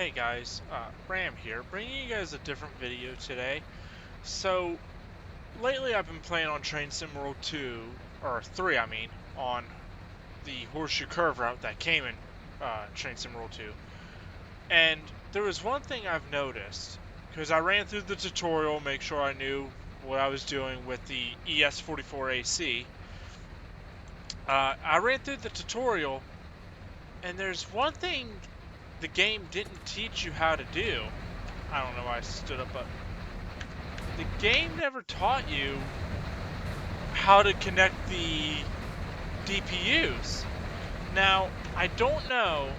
Hey guys, Ram here, bringing you guys a different video today. So, lately I've been playing on Train Sim World 2, or 3 I mean, on the Horseshoe Curve route that came in Train Sim World 2. And there was one thing I've noticed, because I ran through the tutorial, make sure I knew what I was doing with the ES44AC. I ran through the tutorial, and there's one thing the game didn't teach you how to do. I don't know why I stood up, but the game never taught you how to connect the DPUs. Now, I don't know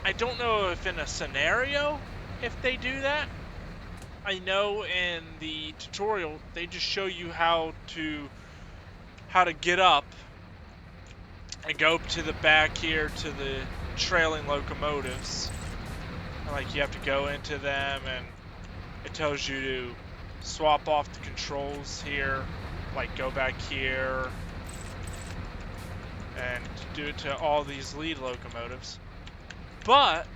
if in a scenario if they do that. I know in the tutorial they just show you how to get up and go to the back here to the trailing locomotives. Like you have to go into them, and it tells you to swap off the controls here, like go back here and do it to all these lead locomotives. But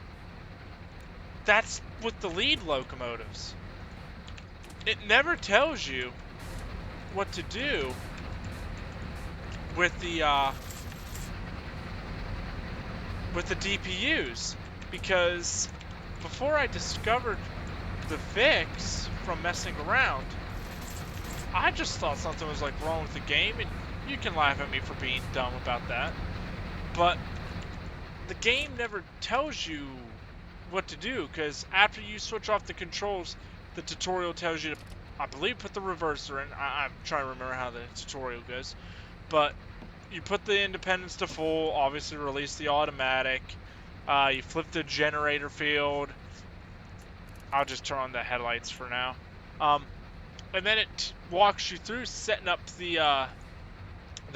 that's with the lead locomotives. It never tells you what to do with the DPUs, because before I discovered the fix from messing around, I just thought something was like wrong with the game, and you can laugh at me for being dumb about that, but the game never tells you what to do, because after you switch off the controls, the tutorial tells you to, I believe, put the reverser in. I'm trying to remember how the tutorial goes, but you put the independence to full, obviously release the automatic, you flip the generator field. I'll just turn on the headlights for now. And then it walks you through setting up the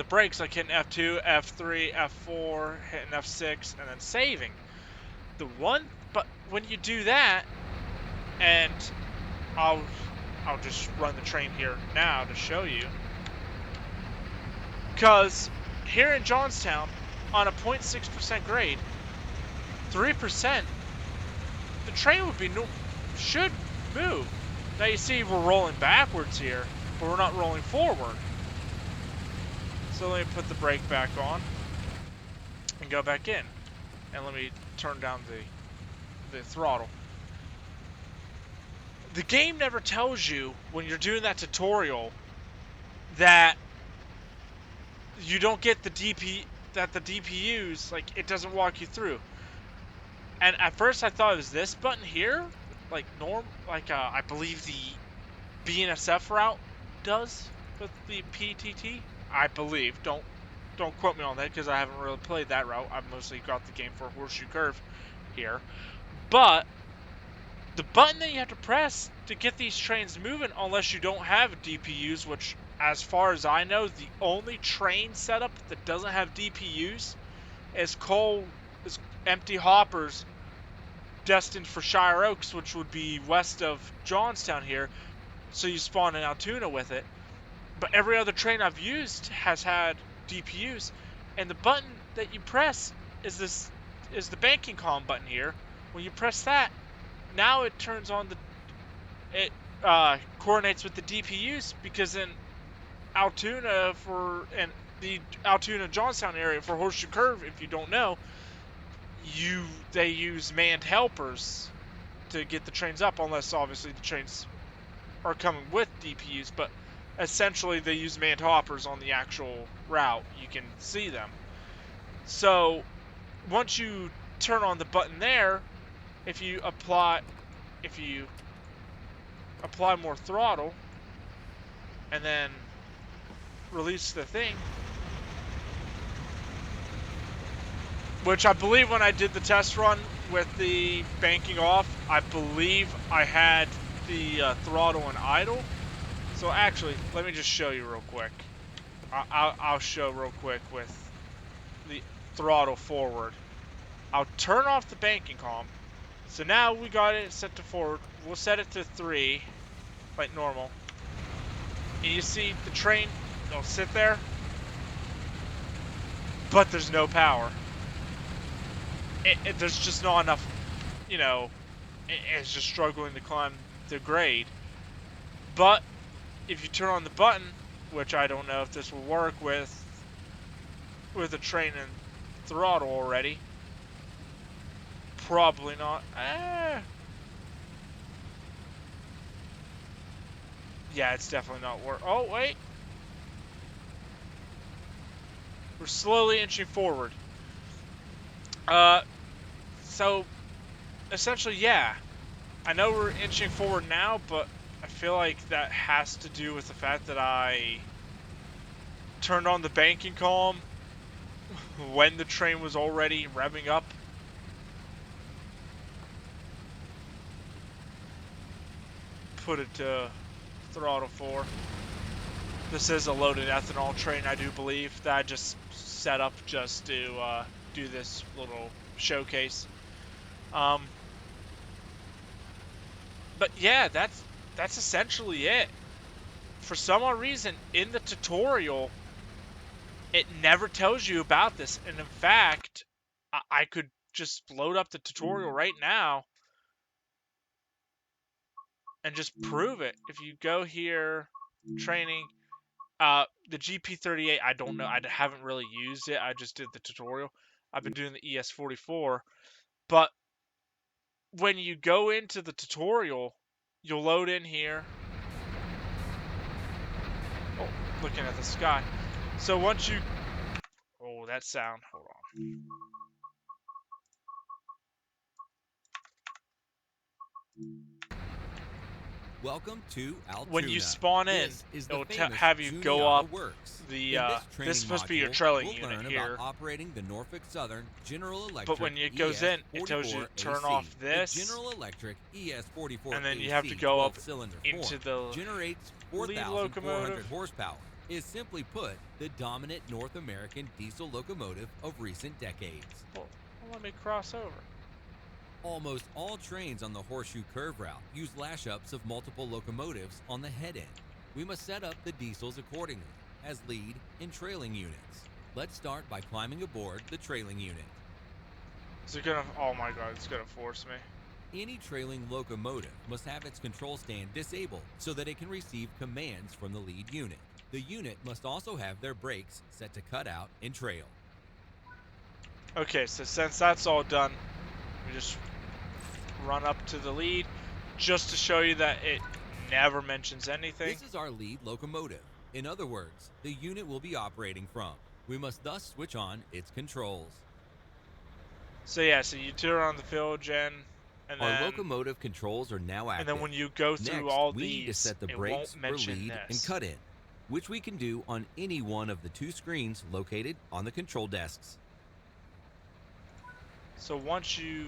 brakes, like hitting F2, F3, F4, hitting F6, and then saving. But when you do that, and I'll just run the train here now to show you, because here in Johnstown, on a 0.6% grade, 3%, the train should move. Now you see we're rolling backwards here, but we're not rolling forward. So let me put the brake back on and go back in. And let me turn down the throttle. The game never tells you when you're doing that tutorial that you don't get the DPUs, like it doesn't walk you through. And at first I thought it was this button here, like I believe the BNSF route does with the PTT. I believe. Don't quote me on that, because I haven't really played that route. I've mostly got the game for Horseshoe Curve here. But the button that you have to press to get these trains moving, unless you don't have DPUs, which, as far as I know, the only train setup that doesn't have DPUs is empty hoppers destined for Shire Oaks, which would be west of Johnstown here. So you spawn in Altoona with it. But every other train I've used has had DPUs, and the button that you press is the banking column button here. When you press that, now it turns on it coordinates with the DPUs, because in Altoona and the Altoona Johnstown area for Horseshoe Curve, if you don't know, they use manned helpers to get the trains up, unless obviously the trains are coming with DPUs, but essentially they use manned hoppers on the actual route. You can see them. So once you turn on the button there, if you apply more throttle and then release the thing, which I believe when I did the test run with the banking off, I believe I had the throttle and idle. So actually, let me just show you real quick. I'll show real quick with the throttle forward. I'll turn off the banking column. So now we got it set to forward. We'll set it to 3, like normal. And you see the train, it'll sit there, but there's no power. There's just not enough you know, is just struggling to climb the grade. But if you turn on the button, which I don't know if this will work with a train and throttle already, probably not. Yeah, it's definitely not work. Oh wait, we're slowly inching forward. So essentially, yeah, I know we're inching forward now, but I feel like that has to do with the fact that I turned on the banking column when the train was already revving up. Put it to throttle 4. This is a loaded ethanol train, I do believe, that I just set up just to do this little showcase. But yeah, that's essentially it. For some odd reason, in the tutorial, it never tells you about this. And in fact, I could just load up the tutorial right now and just prove it. If you go here, training, the GP38, I don't know. I haven't really used it. I just did the tutorial. I've been doing the ES44. But when you go into the tutorial, you'll load in here. Oh, looking at the sky. So once you... Oh, that sound. Hold on. Welcome to Altoona. When you spawn in, This is the it'll famous have you go Juniata up Works. the, In this training this is supposed to be your module, trailing we'll unit learn here. about operating the Norfolk Southern General Electric But when it goes in, it tells you to turn ES44AC. off this. The General Electric ES44AC And then you have to go up 12-cylinder into the generates lead 4,400 locomotive. horsepower. Is simply put, the dominant North American diesel locomotive of recent decades. Well, let me cross over. Almost all trains on the Horseshoe Curve route use lash-ups of multiple locomotives on the head end. We must set up the diesels accordingly, as lead and trailing units. Let's start by climbing aboard the trailing unit. Is it gonna... Oh my god, it's gonna force me. Any trailing locomotive must have its control stand disabled so that it can receive commands from the lead unit. The unit must also have their brakes set to cut out and trail. Okay, so since that's all done, we just run up to the lead just to show you that it never mentions anything. This is our lead locomotive. In other words, the unit will be operating from. We must thus switch on its controls. So yeah, so you turn on the fuel gen, and Our then locomotive controls are now active. and then when you go through Next, all we need to these, set the it brakes won't for mention lead and this. cut in, which we can do on any one of the two screens located on the control desks. So once you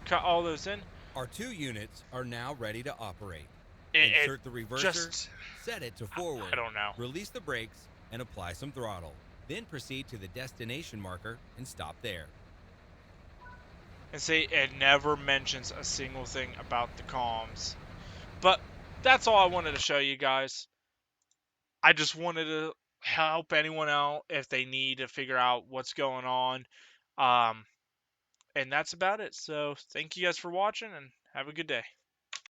cut all those in, Our two units are now ready to operate. it Insert the reverser, set it to forward, I don't know. release the brakes, and apply some throttle. Then proceed to the destination marker and stop there. And see, it never mentions a single thing about the comms. But that's all I wanted to show you guys. I just wanted to help anyone out if they need to figure out what's going on. And that's about it. So thank you guys for watching and have a good day.